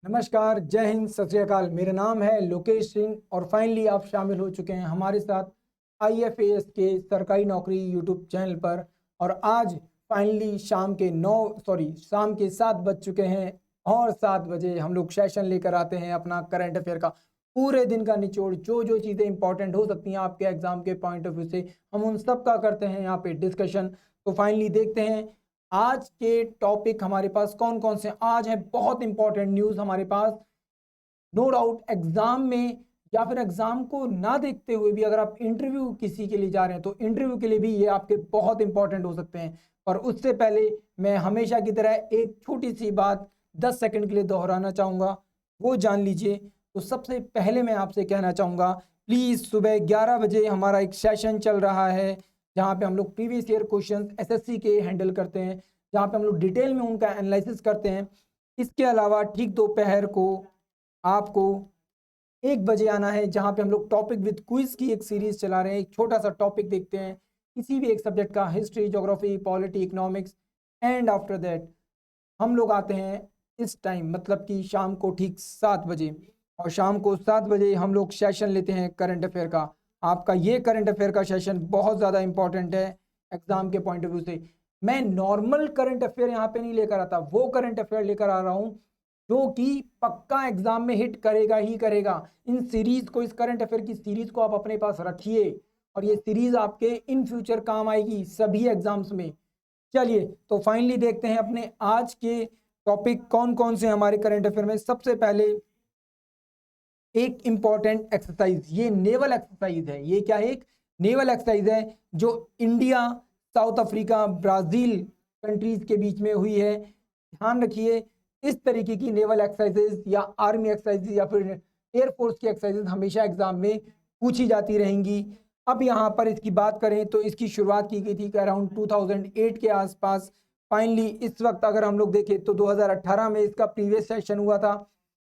नमस्कार, जय हिंद, सत श्री अकाल। मेरा नाम है लोकेश सिंह और फाइनली आप शामिल हो चुके हैं हमारे साथ आईएफएएस के सरकारी नौकरी यूट्यूब चैनल पर। और आज फाइनली शाम के 7 बज चुके हैं और 7 बजे हम लोग सेशन लेकर आते हैं अपना करंट अफेयर का पूरे दिन का निचोड़। जो जो चीज़ें इंपॉर्टेंट हो सकती हैं आपके एग्जाम के पॉइंट ऑफ व्यू से, हम उन सब का करते हैं यहाँ पे डिस्कशन। तो फाइनली देखते हैं आज के टॉपिक हमारे पास कौन कौन से आज है। बहुत इंपॉर्टेंट न्यूज़ हमारे पास, नो डाउट। एग्जाम में या फिर एग्जाम को ना देखते हुए भी अगर आप इंटरव्यू किसी के लिए जा रहे हैं तो इंटरव्यू के लिए भी ये आपके बहुत इंपॉर्टेंट हो सकते हैं। पर उससे पहले मैं हमेशा की तरह एक छोटी सी बात 10 सेकंड के लिए दोहराना चाहूँगा, वो जान लीजिए। तो सबसे पहले मैं आपसे कहना चाहूँगा, प्लीज़ सुबह 11 बजे हमारा एक सेशन चल रहा है जहाँ पे हम लोग प्रीवियस ईयर क्वेश्चन एसएससी के हैंडल करते हैं, जहाँ पे हम लोग डिटेल में उनका एनालिसिस करते हैं। इसके अलावा ठीक दोपहर को आपको 1 बजे आना है, जहाँ पे हम लोग टॉपिक विद क्विज की एक सीरीज चला रहे हैं। एक छोटा सा टॉपिक देखते हैं किसी भी एक सब्जेक्ट का, history, geography, polity, economics, and after that हम लोग आते हैं इस टाइम, मतलब कि शाम को ठीक 7 बजे। और शाम को 7 बजे हम लोग सेशन लेते हैं करंट अफेयर का। आपका ये करंट अफेयर का सेशन बहुत ज़्यादा इंपॉर्टेंट है एग्जाम के पॉइंट ऑफ व्यू से। मैं नॉर्मल करंट अफेयर यहाँ पे नहीं लेकर आता, वो करंट अफेयर लेकर आ रहा हूँ जो कि पक्का एग्जाम में हिट करेगा ही करेगा। इन सीरीज को, इस करंट अफेयर की सीरीज को आप अपने पास रखिए और ये सीरीज आपके इन फ्यूचर काम आएगी सभी एग्जाम्स में। चलिए तो फाइनली देखते हैं अपने आज के टॉपिक कौन कौन से हमारे करंट अफेयर में। सबसे पहले एक इंपॉर्टेंट एक्सरसाइज, ये नेवल एक्सरसाइज है। ये क्या है? एक नेवल एक्सरसाइज है जो India, south Africa, Brazil countries के बीच में हुई है। ध्यान रखिए, इस तरीके की नेवल एक्सरसाइजेज या आर्मी एक्सरसाइजेज या फिर एयरफोर्स की एक्सरसाइजेज हमेशा एग्जाम में पूछी जाती रहेंगी। अब यहाँ पर इसकी बात करें तो इसकी शुरुआत की गई थी अराउंड 2008 के आसपास। फाइनली इस वक्त अगर हम लोग देखें तो 2018 में इसका प्रीवियस सेशन हुआ था।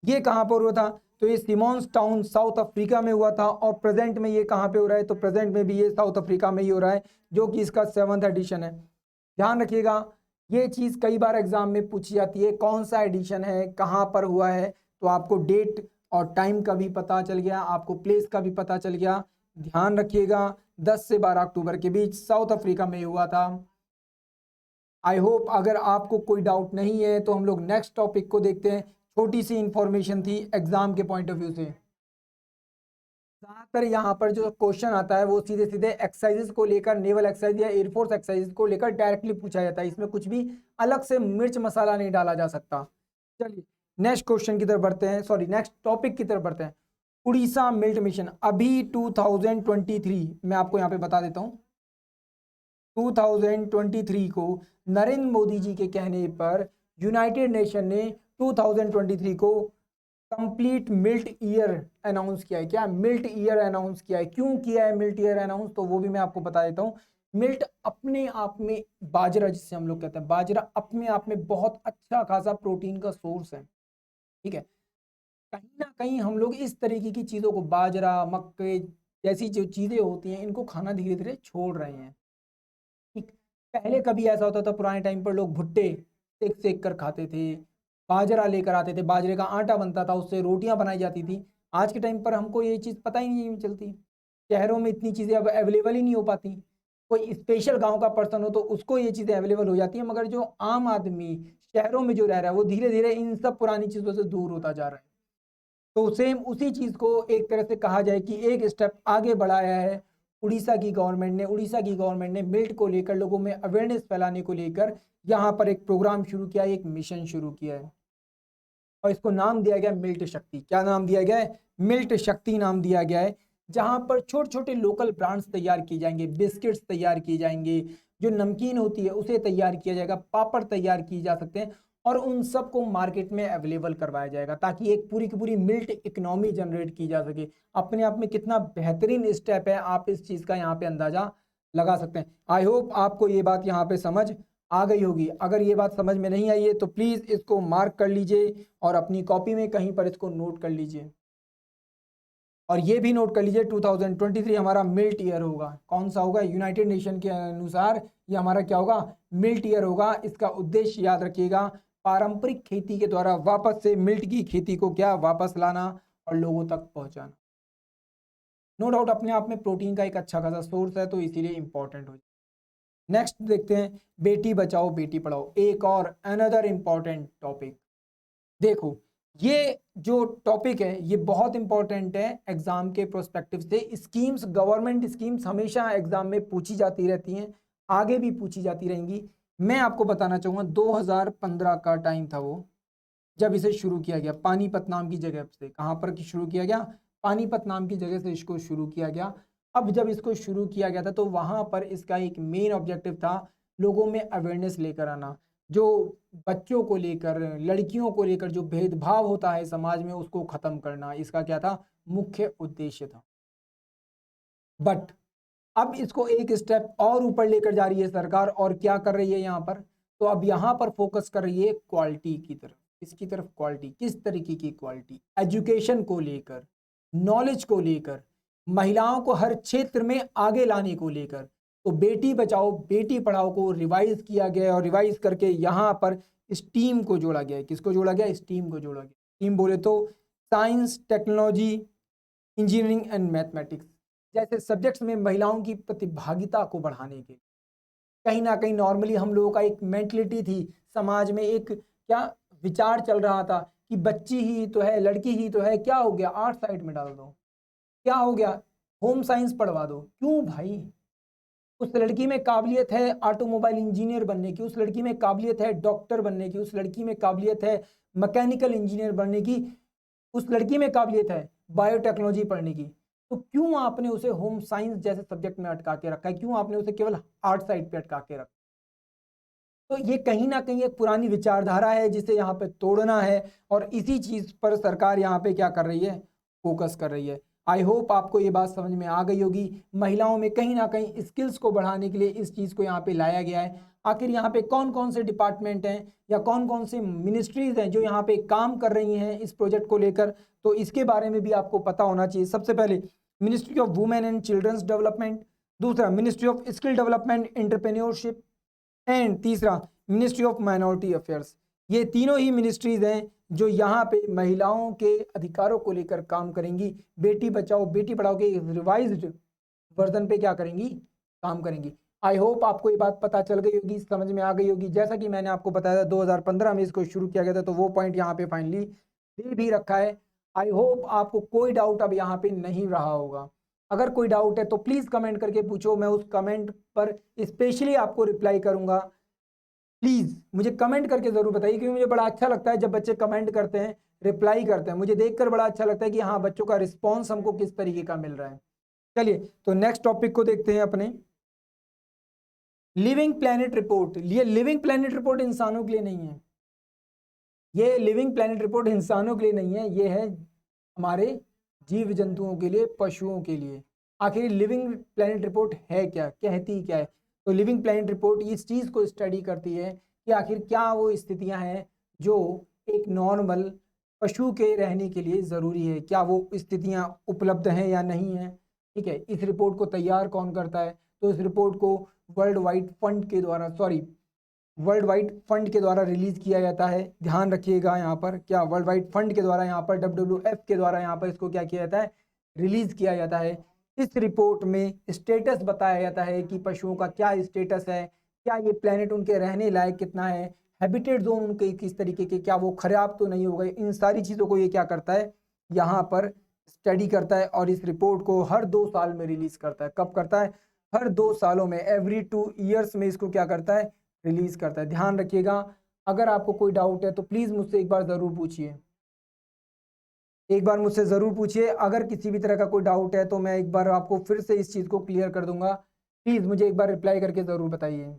ये कहाँ पर हुआ था? तो ये सिमोन्स टाउन साउथ अफ्रीका में हुआ था। और प्रेजेंट में ये कहाँ पे हो रहा है? तो प्रेजेंट में भी ये साउथ अफ्रीका में ही हो रहा है, जो कि इसका 7th एडिशन है। ध्यान रखिएगा, ये चीज़ कई बार एग्जाम में पूछी जाती है, कौन सा एडिशन है, कहाँ पर हुआ है। तो आपको डेट और टाइम का भी पता चल गया, आपको प्लेस का भी पता चल गया। ध्यान रखिएगा, 10 से 12 अक्टूबर के बीच साउथ अफ्रीका में हुआ था। आई होप अगर आपको कोई डाउट नहीं है तो हम लोग नेक्स्ट टॉपिक को देखते हैं। छोटी सी इंफॉर्मेशन थी एग्जाम के पॉइंट ऑफ व्यू से। ज़्यादातर यहाँ पर जो क्वेश्चन आता है वो सीधे सीधे एक्सरसाइजेस को लेकर, नेवल एक्सरसाइज या एयरफोर्स एक्सरसाइज को लेकर डायरेक्टली पूछा जाता है। इसमें कुछ भी अलग से मिर्च मसाला नहीं डाला जा सकता। चलिए नेक्स्ट क्वेश्चन की तरफ बढ़ते हैं, सॉरी नेक्स्ट टॉपिक की तरफ बढ़ते हैं। उड़ीसा मिल्ट मिशन अभी 2023, मैं आपको यहाँ पे बता देता हूँ, 2023 को नरेंद्र मोदी जी के कहने पर यूनाइटेड नेशन ने 2023 को कंप्लीट मिल्ट ईयर अनाउंस किया है। क्या मिल्ट ईयर अनाउंस किया है? क्यों किया है मिल्ट ईयर अनाउंस? तो वो भी मैं आपको बता देता हूँ। मिल्ट अपने आप में, बाजरा जिसे हम लोग कहते हैं, बाजरा अपने आप में बहुत अच्छा खासा प्रोटीन का सोर्स है। ठीक है, कहीं ना कहीं हम लोग इस तरीके की चीज़ों को, बाजरा, मक्के जैसी जो चीज़ें होती हैं, इनको खाना धीरे धीरे छोड़ रहे हैं। ठीक, पहले कभी ऐसा होता था, पुराने टाइम पर लोग भुट्टे सेक सेक कर खाते थे, बाजरा लेकर आते थे, बाजरे का आटा बनता था, उससे रोटियां बनाई जाती थी। आज के टाइम पर हमको ये चीज़ पता ही नहीं चलती। शहरों में इतनी चीज़ें अब अवेलेबल ही नहीं हो पाती। कोई स्पेशल गांव का पर्सन हो तो उसको ये चीज़ें अवेलेबल हो जाती है, मगर जो आम आदमी शहरों में जो रह रहा है वो धीरे धीरे इन सब पुरानी चीज़ों से दूर होता जा रहा है। तो सेम उसी चीज़ को एक तरह से कहा जाए कि एक स्टेप आगे बढ़ाया है उड़ीसा की गवर्नमेंट ने। उड़ीसा की गवर्नमेंट ने मिल्ट को लेकर, लोगों में अवेयरनेस फैलाने को लेकर यहाँ पर एक प्रोग्राम शुरू किया है, एक मिशन शुरू किया है और इसको नाम दिया गया मिल्ट शक्ति। क्या नाम दिया गया है? मिल्ट शक्ति नाम दिया गया है। जहाँ पर छोटे छोटे लोकल ब्रांड्स तैयार किए जाएंगे, बिस्किट्स तैयार किए जाएंगे, जो नमकीन होती है उसे तैयार किया जाएगा, पापड़ तैयार किए जा सकते हैं और उन सब को मार्केट में अवेलेबल करवाया जाएगा, ताकि एक पूरी की पूरी मिल्ट इकोनॉमी जनरेट की जा सके। अपने आप में कितना बेहतरीन स्टेप है, आप इस चीज़ का यहाँ पे अंदाजा लगा सकते हैं। आई होप आपको ये बात यहाँ पे समझ आ गई होगी। अगर ये बात समझ में नहीं आई है तो प्लीज़ इसको मार्क कर लीजिए और अपनी कॉपी में कहीं पर इसको नोट कर लीजिए। और ये भी नोट कर लीजिए 2023 हमारा मिल्ट ईयर होगा। कौन सा होगा? यूनाइटेड नेशन के अनुसार ये हमारा क्या होगा? मिल्ट ईयर होगा। इसका उद्देश्य याद रखिएगा, पारंपरिक खेती के द्वारा वापस से मिल्ट की खेती को क्या वापस लाना और लोगों तक पहुंचाना। नो डाउट अपने आप में प्रोटीन का एक अच्छा खासा सोर्स है, तो इसीलिए इंपॉर्टेंट हो। नेक्स्ट देखते हैं बेटी बचाओ बेटी पढ़ाओ, एक और अनदर इंपॉर्टेंट टॉपिक। देखो ये जो टॉपिक है ये बहुत इंपॉर्टेंट है एग्जाम के प्रोस्पेक्टिव से। स्कीम्स, गवर्नमेंट स्कीम्स हमेशा एग्जाम में पूछी जाती रहती हैं, आगे भी पूछी जाती रहेंगी। मैं आपको बताना चाहूँगा 2015 का टाइम था वो, जब इसे शुरू किया गया पानीपत नाम की जगह से। कहाँ पर शुरू किया गया? पानीपत नाम की जगह से इसको शुरू किया गया। अब जब इसको शुरू किया गया था तो वहाँ पर इसका एक मेन ऑब्जेक्टिव था लोगों में अवेयरनेस लेकर आना, जो बच्चों को लेकर, लड़कियों को लेकर जो भेदभाव होता है समाज में उसको खत्म करना, इसका क्या था? मुख्य उद्देश्य था। बट अब इसको एक स्टेप और ऊपर लेकर जा रही है सरकार, और क्या कर रही है यहाँ पर? तो अब यहाँ पर फोकस कर रही है क्वालिटी की तरफ। इसकी तरफ क्वालिटी, किस तरीके की क्वालिटी? एजुकेशन को लेकर, नॉलेज को लेकर, महिलाओं को हर क्षेत्र में आगे लाने को लेकर। तो बेटी बचाओ बेटी पढ़ाओ को रिवाइज किया गया, और रिवाइज करके यहाँ पर स्टीम को जोड़ा गया है। किसको जोड़ा गया? स्टीम को जोड़ा गया। स्टीम बोले तो science, technology, engineering and mathematics जैसे सब्जेक्ट्स में महिलाओं की प्रतिभागिता को बढ़ाने के। कहीं ना कहीं नॉर्मली हम लोगों का एक मेंटलिटी थी समाज में, एक क्या विचार चल रहा था कि बच्ची ही तो है, लड़की ही तो है, क्या हो गया आर्ट साइड में डाल दो, क्या हो गया होम साइंस पढ़वा दो। क्यों भाई? उस लड़की में काबिलियत है ऑटोमोबाइल इंजीनियर बनने की, उस लड़की में काबिलियत है डॉक्टर बनने की, उस लड़की में काबिलियत है मैकेनिकल इंजीनियर बनने की, उस लड़की में काबिलियत है बायोटेक्नोलॉजी पढ़ने की। तो क्यों आपने उसे होम साइंस जैसे सब्जेक्ट में अटका के रखा है? क्यों आपने उसे केवल आर्ट साइड पे अटका के रखा? तो ये कहीं ना कहीं एक पुरानी विचारधारा है जिसे यहाँ पे तोड़ना है, और इसी चीज पर सरकार यहाँ पे क्या कर रही है? फोकस कर रही है। आई होप आपको ये बात समझ में आ गई होगी। महिलाओं में कहीं ना कहीं स्किल्स को बढ़ाने के लिए इस चीज को यहाँ पे लाया गया है। आखिर यहाँ पे कौन कौन से डिपार्टमेंट हैं या कौन कौन से मिनिस्ट्रीज हैं जो यहाँ पे काम कर रही हैं इस प्रोजेक्ट को लेकर, तो इसके बारे में भी आपको पता होना चाहिए। सबसे पहले ministry of women and childrens development, दूसरा ministry of skill development entrepreneurship, and तीसरा मिनिस्ट्री ऑफ माइनॉरिटी अफेयर्स। ये तीनों ही मिनिस्ट्रीज हैं जो यहाँ पे महिलाओं के अधिकारों को लेकर काम करेंगी। बेटी बचाओ बेटी पढ़ाओ के रिवाइज्ड वर्जन पे क्या करेंगी? काम करेंगी। आई होप आपको ये बात पता चल गई होगी, समझ में आ गई होगी। जैसा कि मैंने आपको बताया था 2015 में इसको शुरू किया गया था, तो वो पॉइंट यहाँ पे फाइनली दे भी रखा है। आई होप आपको कोई डाउट अब यहाँ पे नहीं रहा होगा। अगर कोई डाउट है तो प्लीज कमेंट करके पूछो, मैं उस कमेंट पर स्पेशली आपको रिप्लाई करूंगा। प्लीज मुझे कमेंट करके जरूर बताइए, क्योंकि मुझे बड़ा अच्छा लगता है जब बच्चे कमेंट करते हैं, रिप्लाई करते हैं। मुझे देखकर बड़ा अच्छा लगता है कि हाँ बच्चों का रिस्पॉन्स हमको किस तरीके का मिल रहा है। चलिए तो नेक्स्ट टॉपिक को देखते हैं अपने लिविंग प्लेनेट रिपोर्ट। ये लिविंग प्लेनेट रिपोर्ट इंसानों के लिए नहीं है, ये लिविंग प्लेनेट रिपोर्ट इंसानों के लिए नहीं है, ये है हमारे जीव जंतुओं के लिए, पशुओं के लिए। आखिर लिविंग प्लेनेट रिपोर्ट है क्या, कहती क्या है? तो लिविंग प्लेनेट रिपोर्ट इस चीज़ को स्टडी करती है कि आखिर क्या वो स्थितियां हैं जो एक नॉर्मल पशु के रहने के लिए ज़रूरी है, क्या वो स्थितियां उपलब्ध हैं या नहीं है। ठीक है, इस रिपोर्ट को तैयार कौन करता है? तो इस रिपोर्ट को वर्ल्ड वाइड फंड के द्वारा, वर्ल्ड वाइड फंड के द्वारा रिलीज किया जाता है। ध्यान रखिएगा यहाँ पर, क्या वर्ल्ड वाइड फंड के द्वारा, यहाँ पर WWF के द्वारा यहाँ पर इसको क्या किया जाता है? रिलीज किया जाता है। इस रिपोर्ट में स्टेटस बताया जाता है कि पशुओं का क्या स्टेटस है, क्या ये प्लेनेट उनके रहने लायक कितना है, हैबिटेट जोन उनके किस तरीके के, क्या वो खराब तो नहीं हो गए। इन सारी चीज़ों को ये क्या करता है? यहाँ पर स्टडी करता है, और इस रिपोर्ट को हर 2 साल में रिलीज करता है। कब करता है? हर 2 सालों में, एवरी 2 ईयर्स में इसको क्या करता है? रिलीज करता है। ध्यान रखिएगा, अगर आपको कोई डाउट है तो प्लीज मुझसे एक बार जरूर पूछिए, एक बार मुझसे जरूर पूछिए। अगर किसी भी तरह का कोई डाउट है तो मैं एक बार आपको फिर से इस चीज को क्लियर कर दूंगा। प्लीज मुझे एक बार रिप्लाई करके जरूर बताइए।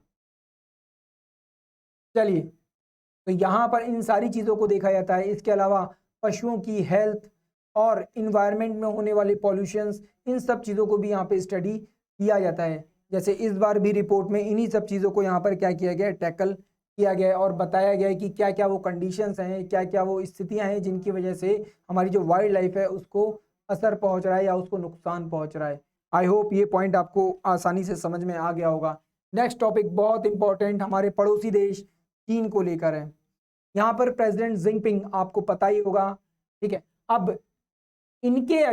चलिए, तो यहाँ पर इन सारी चीजों को देखा जाता है। इसके अलावा पशुओं की हेल्थ और इन्वायरमेंट में होने वाले पॉल्यूशंस, इन सब चीज़ों को भी यहाँ पे स्टडी किया जाता है। जैसे इस बार भी रिपोर्ट में इन्हीं सब चीज़ों को यहाँ पर क्या किया गया है? टैकल किया गया है, और बताया गया है कि क्या क्या वो कंडीशंस हैं, क्या क्या वो स्थितियाँ हैं जिनकी वजह से हमारी जो वाइल्ड लाइफ है उसको असर पहुँच रहा है या उसको नुकसान पहुँच रहा है। आई होप ये पॉइंट आपको आसानी से समझ में आ गया होगा। नेक्स्ट टॉपिक बहुत इंपॉर्टेंट हमारे पड़ोसी देश चीन को लेकर है। यहाँ पर प्रेसिडेंट जिनपिंग आपको पता ही होगा, ठीक है। अब इनके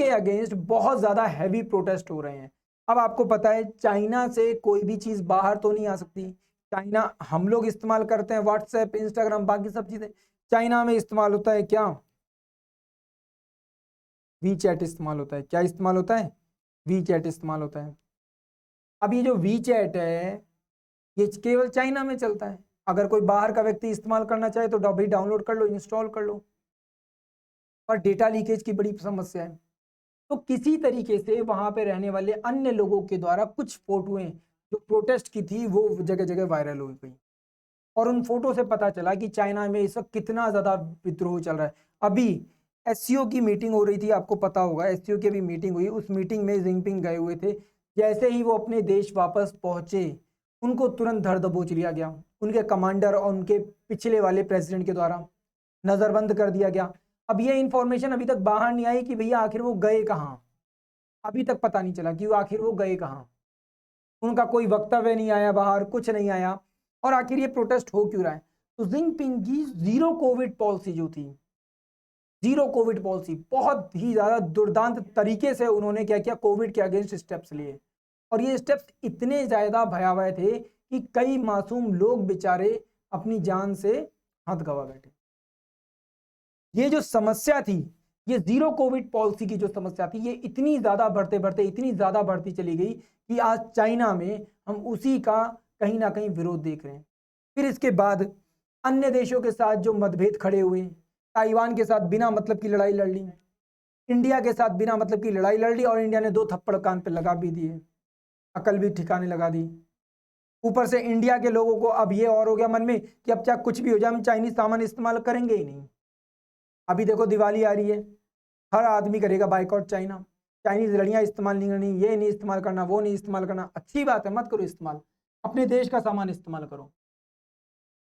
अगेंस्ट बहुत ज्यादा हैवी प्रोटेस्ट हो रहे हैं। अब आपको पता है चाइना से कोई भी चीज बाहर तो नहीं आ सकती। चाइना, हम लोग इस्तेमाल करते हैं व्हाट्सएप, इंस्टाग्राम, बाकी सब चीजें, चाइना में इस्तेमाल होता है क्या? वी चैट इस्तेमाल होता है। क्या इस्तेमाल होता है? वी चैट इस्तेमाल होता है। अब ये जो वी चैट है ये केवल चाइना में चलता है। अगर कोई बाहर का व्यक्ति इस्तेमाल करना चाहे तो अभी डाउनलोड कर लो, इंस्टॉल कर लो। और डेटा लीकेज की बड़ी समस्या है। तो किसी तरीके से वहां पे रहने वाले अन्य लोगों के द्वारा कुछ फोटोएं जो प्रोटेस्ट की थी वो जगह जगह वायरल हो गई, और उन फोटो से पता चला कि चाइना में इस वक्त कितना ज्यादा विद्रोह चल रहा है। अभी एससीओ की मीटिंग हो रही थी, आपको पता होगा एससीओ की भी मीटिंग हुई। उस मीटिंग में जिनपिंग गए हुए थे। जैसे ही वो अपने देश वापस पहुंचे उनको तुरंत धर दबोच लिया गया, उनके कमांडर और उनके पिछले वाले प्रेसिडेंट के द्वारा नजरबंद कर दिया गया। अब ये इंफॉर्मेशन अभी तक बाहर नहीं आई कि भैया आखिर वो गए कहाँ। अभी तक पता नहीं चला कि वो आखिर वो गए कहाँ। उनका कोई वक्तव्य नहीं आया बाहर, कुछ नहीं आया। और आखिर ये प्रोटेस्ट हो क्यों रहा है? तो जिनपिंग की जीरो कोविड पॉलिसी जो थी, जीरो कोविड पॉलिसी, बहुत ही ज्यादा दुर्दांत तरीके से उन्होंने क्या किया, कोविड के अगेंस्ट स्टेप्स लिए। और ये स्टेप्स इतने ज्यादा भयावह थे कि कई मासूम लोग बेचारे अपनी जान से हाथ गवा बैठे। ये जो समस्या थी, ये जीरो कोविड पॉलिसी की जो समस्या थी, ये इतनी ज्यादा बढ़ते बढ़ते इतनी ज्यादा बढ़ती चली गई कि आज चाइना में हम उसी का कहीं ना कहीं विरोध देख रहे हैं। फिर इसके बाद अन्य देशों के साथ जो मतभेद खड़े हुए, ताइवान के साथ बिना मतलब की लड़ाई लड़ ली, इंडिया के साथ बिना मतलब की लड़ाई लड़ ली, और इंडिया ने 2 थप्पड़ कान पे लगा भी दिए, अकल भी ठिकाने लगा दी। ऊपर से इंडिया के लोगों को अब ये और हो गया मन में कि अब चाहे कुछ भी हो जाए हम चाइनीज सामान इस्तेमाल करेंगे ही नहीं। अभी देखो दिवाली आ रही है, हर आदमी करेगा बाइकआउट चाइना, चाइनीज लड़ियां इस्तेमाल नहीं करनी, ये नहीं इस्तेमाल करना, वो नहीं इस्तेमाल करना। अच्छी बात है, मत करो इस्तेमाल, अपने देश का सामान इस्तेमाल करो,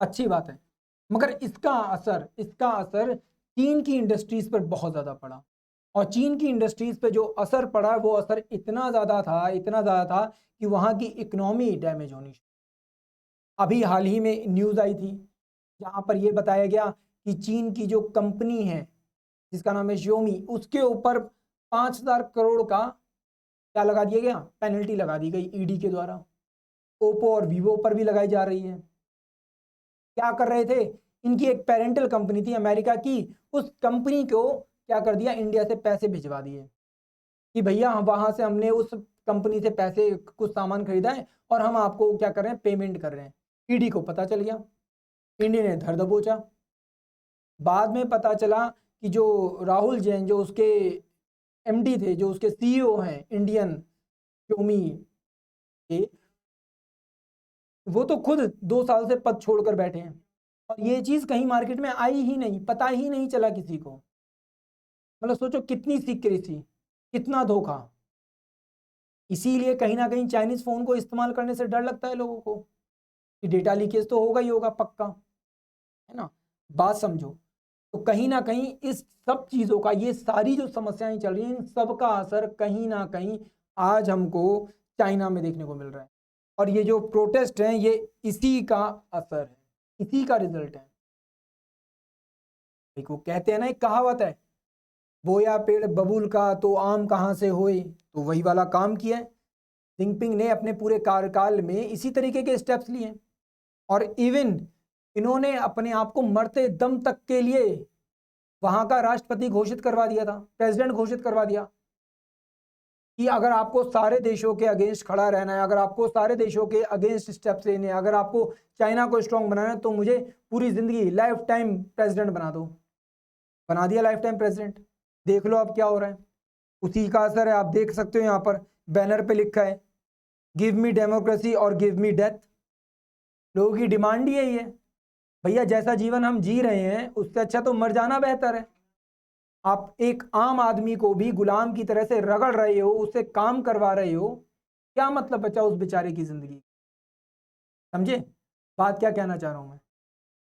अच्छी बात है। मगर इसका असर चीन की इंडस्ट्रीज पर बहुत ज्यादा पड़ा। और चीन की इंडस्ट्रीज पे जो असर पड़ा वो असर इतना ज्यादा था, इतना ज्यादा था कि वहां की इकोनॉमी डैमेज होनी शुरू। अभी हाल ही में न्यूज आई थी जहां पर यह बताया गया कि चीन की जो कंपनी है जिसका नाम है Xiaomi, उसके ऊपर 5,000 करोड़ का क्या लगा दिया गया, पेनल्टी लगा दी गई ईडी के द्वारा। ओप्पो और वीवो पर भी लगाई जा रही है। क्या कर रहे थे, इनकी एक पेरेंटल कंपनी थी अमेरिका की, उस कंपनी को क्या कर दिया, इंडिया से पैसे भिजवा दिए कि भैया वहां से हमने उस कंपनी से पैसे कुछ सामान खरीदा है और हम आपको क्या कर रहे हैं, पेमेंट कर रहे हैं। ईडी को पता चल गया, ईडी ने धर दबोचा। बाद में पता चला कि जो राहुल जैन जो उसके एमडी थे, जो उसके सीईओ हैं इंडियन Xiaomi के, वो तो खुद 2 साल से पद छोड़कर बैठे हैं। और ये चीज कहीं मार्केट में आई ही नहीं, पता ही नहीं चला किसी को। मतलब सोचो कितनी सीक्रेसी, कितना धोखा। इसीलिए कहीं ना कहीं चाइनीज फोन को इस्तेमाल करने से डर लगता है लोगों को कि डेटा लीकेज तो होगा ही होगा पक्का, है ना। बात समझो। तो कहीं ना कहीं इस सब चीजों का, ये सारी जो समस्याएं चल रही हैं, इन सब का असर कहीं ना कहीं आज हमको चाइना में देखने को मिल रहा है। और ये जो प्रोटेस्ट हैं ये इसी का असर है, इसी का रिजल्ट है। देखो कहते हैं ना, एक कहावत है, बोया पेड़ बबूल का तो आम कहाँ से होए, तो वही वाला काम किया है। जिनपिंग ने अपने पूरे कार्यकाल में इसी तरीके के स्टेप्स लिए। और इवन इन्होंने अपने आप को मरते दम तक के लिए वहां का राष्ट्रपति घोषित करवा दिया था, प्रेसिडेंट घोषित करवा दिया कि अगर आपको सारे देशों के अगेंस्ट खड़ा रहना है, अगर आपको सारे देशों के अगेंस्ट स्टेप्स लेने हैं, अगर आपको चाइना को स्ट्रांग बनाना है, तो मुझे पूरी जिंदगी लाइफ टाइम प्रेसिडेंट बना दो। बना दिया लाइफ टाइम प्रेसिडेंट। देख लो अब क्या हो रहा है, उसी का असर है। आप देख सकते हो यहाँ पर बैनर पे लिखा है, गिव मी डेमोक्रेसी और गिव मी डेथ। लोगों की डिमांड ही यही है, भैया जैसा जीवन हम जी रहे हैं उससे अच्छा तो मर जाना बेहतर है। आप एक आम आदमी को भी गुलाम की तरह से रगड़ रहे हो, उससे काम करवा रहे हो, क्या मतलब बचा उस बेचारे की जिंदगी। समझे बात क्या कहना चाह रहा हूं मैं?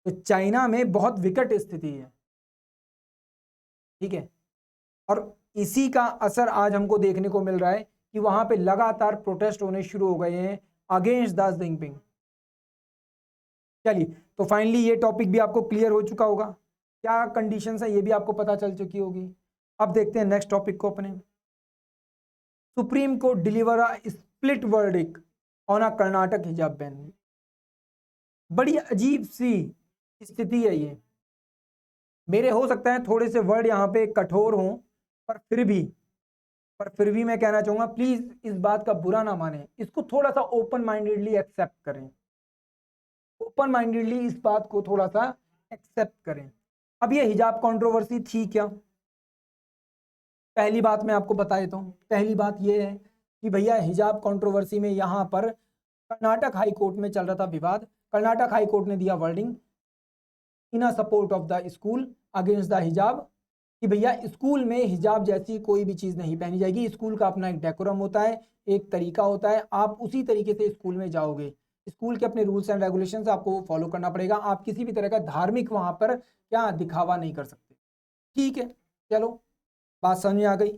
तो चाइना में बहुत विकट स्थिति है, ठीक है। और इसी का असर आज हमको देखने को मिल रहा है कि वहां पे लगातार प्रोटेस्ट होने शुरू हो गए हैं अगेंस्ट द जिनपिंग। चलिए, तो फाइनली ये टॉपिक भी आपको क्लियर हो चुका होगा, क्या कंडीशंस है ये भी आपको पता चल चुकी होगी। अब देखते हैं नेक्स्ट टॉपिक को अपने। Supreme court deliver a split verdict on a Karnataka हिजाब बैन। बड़ी अजीब सी स्थिति है ये। मेरे हो सकता है थोड़े से वर्ड यहाँ पे कठोर हों, पर फिर भी मैं कहना चाहूंगा प्लीज इस बात का बुरा ना माने, इसको थोड़ा सा ओपन माइंडेडली एक्सेप्ट करें, ओपन माइंडेडली इस बात को थोड़ा सा एक्सेप्ट करें। अब ये हिजाब कंट्रोवर्सी थी क्या? पहली बात मैं आपको बता देता हूँ। पहली बात ये है कि भैया हिजाब कंट्रोवर्सी में यहाँ पर कर्नाटक हाई कोर्ट में चल रहा था विवाद। कर्नाटक हाई कोर्ट ने दिया wording in a support of the school against the हिजाब कि भैया स्कूल में हिजाब जैसी कोई भी चीज़ नहीं पहनी जाएगी। स्कूल का अपना एक डेकोरम होता है, एक तरीका होता है, आप उसी तरीके से स्कूल में जाओगे। स्कूल के अपने रूल्स एंड रेगुलेशंस आपको फॉलो करना पड़ेगा। आप किसी भी तरह का धार्मिक वहाँ पर क्या दिखावा नहीं कर सकते। ठीक है, चलो बात समझ में आ गई,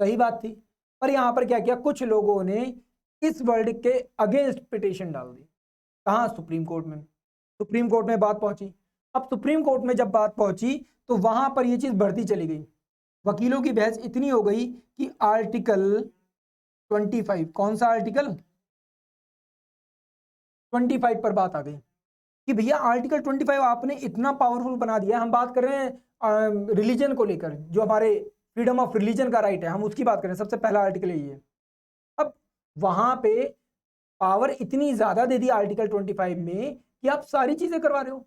सही बात थी। पर यहाँ पर क्या किया, कुछ लोगों ने इस वर्डिक्ट के अगेंस्ट पिटीशन डाल दी। कहाँ? सुप्रीम कोर्ट में। सुप्रीम कोर्ट में बात पहुंची। अब सुप्रीम कोर्ट में जब बात पहुंची तो वहां पर यह चीज बढ़ती चली गई। वकीलों की बहस इतनी हो गई कि आर्टिकल 25, कौन सा आर्टिकल? 25 पर बात आ गई कि भैया आर्टिकल 25 आपने इतना पावरफुल बना दिया। हम बात कर रहे हैं रिलीजन को लेकर, जो हमारे फ्रीडम ऑफ रिलीजन का राइट है, हम उसकी बात करें। सबसे पहला आर्टिकल यही है। अब वहां पे पावर इतनी ज्यादा दे दी आर्टिकल 25 में कि आप सारी चीजें करवा रहे हो।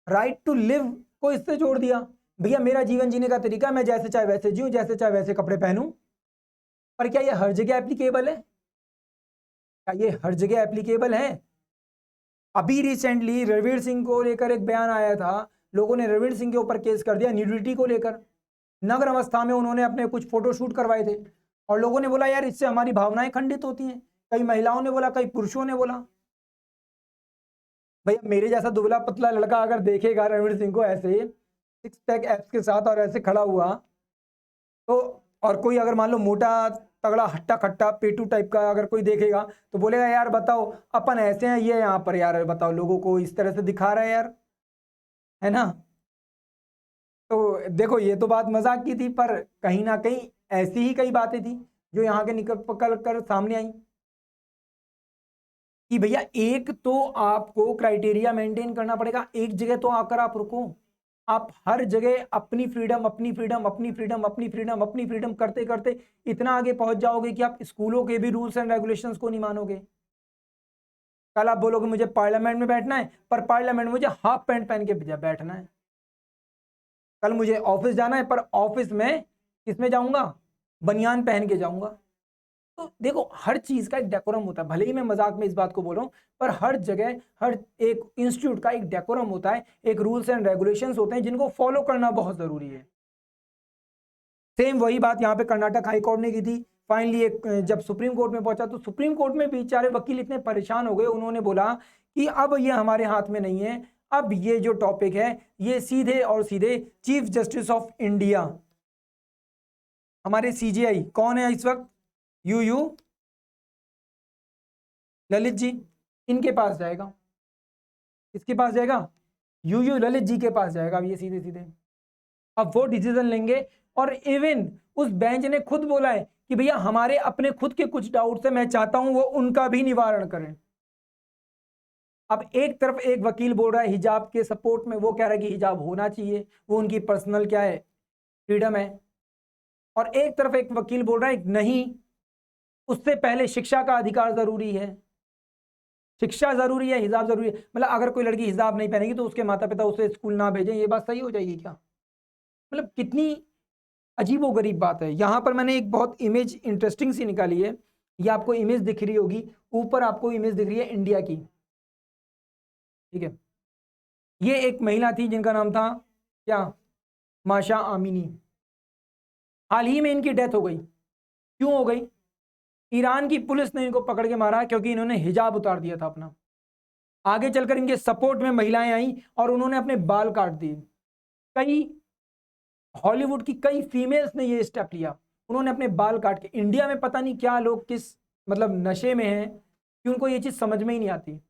राइट टू लिव को इससे जोड़ दिया। भैया मेरा जीवन जीने का तरीका, मैं जैसे चाहे वैसे जीऊं, जैसे चाहे वैसे कपड़े पहनूं। पर क्या ये हर जगह एप्लीकेबल है? क्या ये हर जगह एप्लीकेबल है? अभी रिसेंटली रणवीर सिंह को लेकर एक बयान आया था, लोगों ने रणवीर सिंह के ऊपर केस कर दिया न्यूडिटी को लेकर। नग्न अवस्था में उन्होंने अपने कुछ फोटोशूट करवाए थे और लोगों ने बोला यार इससे हमारी भावनाएं खंडित होती हैं। कई महिलाओं ने बोला, कई पुरुषों ने बोला। भैया मेरे जैसा दुबला पतला लड़का अगर देखेगा रणवीर सिंह को ऐसे 6 पैक एब्स के साथ और ऐसे खड़ा हुआ तो, और कोई अगर मान लो मोटा तगड़ा हट्टा खट्टा पेटू टाइप का अगर कोई देखेगा तो बोलेगा यार बताओ अपन ऐसे हैं, ये यहाँ पर यार बताओ लोगों को इस तरह से दिखा रहा है यार, है ना। तो देखो ये तो बात मजाक की थी, पर कहीं ना कहीं ऐसी ही कई बातें थी जो यहाँ के निकल कर सामने आई कि भैया एक तो आपको क्राइटेरिया मेंटेन करना पड़ेगा। एक जगह तो आकर आप रुको। आप हर जगह अपनी फ्रीडम अपनी फ्रीडम अपनी फ्रीडम अपनी फ्रीडम अपनी फ्रीडम करते करते इतना आगे पहुंच जाओगे कि आप स्कूलों के भी रूल्स एंड रेगुलेशंस को नहीं मानोगे। कल आप बोलोगे मुझे पार्लियामेंट में बैठना है, पर पार्लियामेंट में मुझे हाफ पैंट पहन के बैठना है। कल मुझे ऑफिस जाना है, पर ऑफिस में किसमें जाऊंगा? बनियान पहन के जाऊंगा। तो देखो हर चीज का एक डेकोरम होता है। भले ही मैं मजाक में इस बात को बोल रहा हूं, पर हर जगह हर एक इंस्टीट्यूट का एक डेकोरम होता है, एक रूल्स एंड रेगुलेशंस होते हैं जिनको फॉलो करना बहुत जरूरी है। सेम वही बात यहाँ पे कर्नाटक हाई कोर्ट ने की थी। फाइनली एक जब सुप्रीम कोर्ट में पहुंचा तो सुप्रीम कोर्ट में बेचारे वकील इतने परेशान हो गए, उन्होंने बोला कि अब ये हमारे हाथ में नहीं है, अब ये जो टॉपिक है ये सीधे और सीधे चीफ जस्टिस ऑफ इंडिया, हमारे सीजेआई कौन है इस वक्त, यू ललित जी, इनके पास जाएगा। किसके पास जाएगा? यू ललित जी के पास जाएगा। अब ये सीधे सीधे अब वो डिसीजन लेंगे। और इवन उस बेंच ने खुद बोला है कि भैया हमारे अपने खुद के कुछ डाउट्स है, मैं चाहता हूं वो उनका भी निवारण करें। अब एक तरफ एक वकील बोल रहा है हिजाब के सपोर्ट में, वो कह रहा है कि हिजाब होना चाहिए, वो उनकी पर्सनल क्या है, फ्रीडम है। और एक तरफ एक वकील बोल रहा है नहीं, उससे पहले शिक्षा का अधिकार जरूरी है, शिक्षा जरूरी है, हिजाब जरूरी है। मतलब अगर कोई लड़की हिजाब नहीं पहनेगी तो उसके माता पिता उसे स्कूल ना भेजें, ये बात सही हो जाएगी क्या? मतलब कितनी अजीबोगरीब बात है। यहां पर मैंने एक बहुत इमेज इंटरेस्टिंग सी निकाली है। ये आपको इमेज दिख रही होगी, ऊपर आपको इमेज दिख रही है इंडिया की, ठीक है। ये एक महिला थी जिनका नाम था क्या, माशा आमिनी। हाल ही में इनकी डेथ हो गई। क्यों हो गई? ईरान की पुलिस ने इनको पकड़ के मारा क्योंकि इन्होंने हिजाब उतार दिया था अपना। आगे चलकर इनके सपोर्ट में महिलाएं आई और उन्होंने अपने बाल काट दिए। कई हॉलीवुड की कई फीमेल्स ने ये स्टेप लिया, उन्होंने अपने बाल काट के। इंडिया में पता नहीं क्या लोग किस मतलब नशे में हैं कि उनको ये चीज समझ में ही नहीं आती।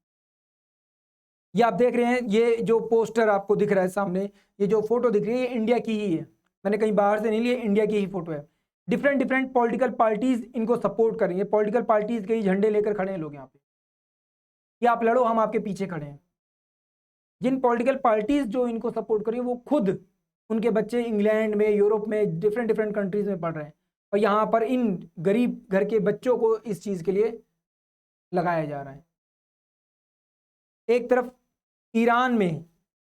ये आप देख रहे हैं, ये जो पोस्टर आपको दिख रहा है सामने, ये जो फोटो दिख रही है, ये इंडिया की ही है, मैंने कहीं बाहर से नहीं ली, इंडिया की ही फोटो है। डिफरेंट डिफरेंट पॉलिटिकल पार्टीज इनको सपोर्ट कर रही है, पॉलिटिकल पार्टीज के ही झंडे लेकर खड़े हैं लोग यहाँ पे कि आप लड़ो, हम आपके पीछे खड़े हैं। जिन पॉलिटिकल पार्टीज जो इनको सपोर्ट कर रही है वो खुद, उनके बच्चे इंग्लैंड में, यूरोप में, डिफरेंट डिफरेंट कंट्रीज में पढ़ रहे हैं, और यहाँ पर इन गरीब घर के बच्चों को इस चीज के लिए लगाया जा रहा है। एक तरफ ईरान में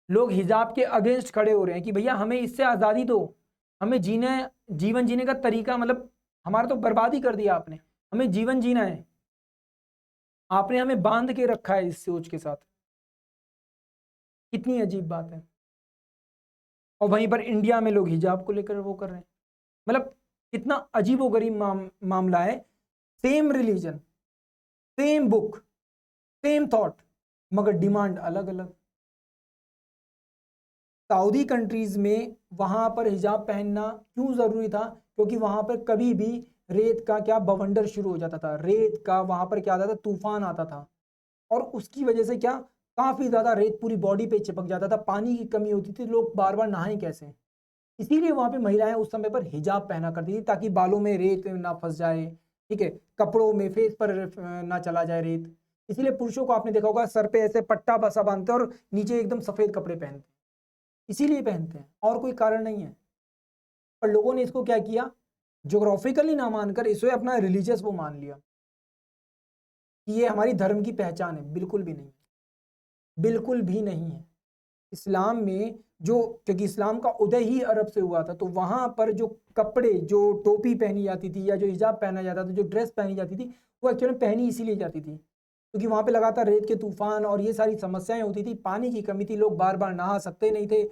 लोग हिजाब के अगेंस्ट खड़े हो रहे हैं कि भैया हमें इससे आज़ादी दो, हमें जीवन जीने का तरीका, मतलब हमारा तो बर्बादी कर दिया आपने, हमें जीवन जीना है, आपने हमें बांध के रखा है इस सोच के साथ। कितनी अजीब बात है। और वहीं पर इंडिया में लोग हिजाब को लेकर वो कर रहे हैं, मतलब कितना अजीबोगरीब मामला है। Same religion, same book, same thought, मगर डिमांड अलग अलग। सऊदी कंट्रीज में वहां पर हिजाब पहनना क्यों जरूरी था? क्योंकि वहां पर कभी भी रेत का क्या बवंडर शुरू हो जाता था, रेत का वहां पर क्या आता था, तूफान आता था, और उसकी वजह से क्या, काफी ज्यादा रेत पूरी बॉडी पे चिपक जाता था, पानी की कमी होती थी, लोग बार बार नहाएं कैसे। इसीलिए वहां पे महिलाएं उस समय पर हिजाब पहना करती थी, ताकि बालों में रेत ना फंस जाए, ठीक है, कपड़ों में, फेस पर ना चला जाए रेत। इसीलिए पुरुषों को आपने देखा होगा सर पे ऐसे पट्टा बसा बांधते हैं और नीचे एकदम सफेद कपड़े पहनते हैं, इसीलिए पहनते हैं, और कोई कारण नहीं है। पर लोगों ने इसको क्या किया, ज्योग्राफिकली ना मानकर इसे अपना रिलीजियस वो मान लिया कि ये हमारी धर्म की पहचान है। बिल्कुल भी नहीं, बिल्कुल भी नहीं है। इस्लाम में जो, क्योंकि इस्लाम का उदय ही अरब से हुआ था, तो वहां पर जो कपड़े, जो टोपी पहनी जाती थी या जो हिजाब पहना जाता था, जो ड्रेस पहनी जाती थी, वो एक्चुअली पहनी इसीलिए जाती थी क्योंकि वहां पे लगातार रेत के तूफान और ये सारी समस्याएं होती थी, पानी की कमी थी, लोग बार बार नहा सकते नहीं थे।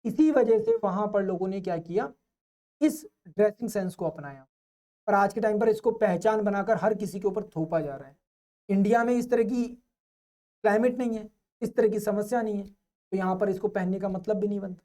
इसी वजह से वहां पर लोगों ने क्या किया, इस ड्रेसिंग सेंस को अपनाया। पर आज के टाइम पर इसको पहचान बनाकर हर किसी के ऊपर थोपा जा रहा है। इंडिया में इस तरह की क्लाइमेट नहीं है, इस तरह की समस्या नहीं है, तो यहाँ पर इसको पहनने का मतलब भी नहीं बनता।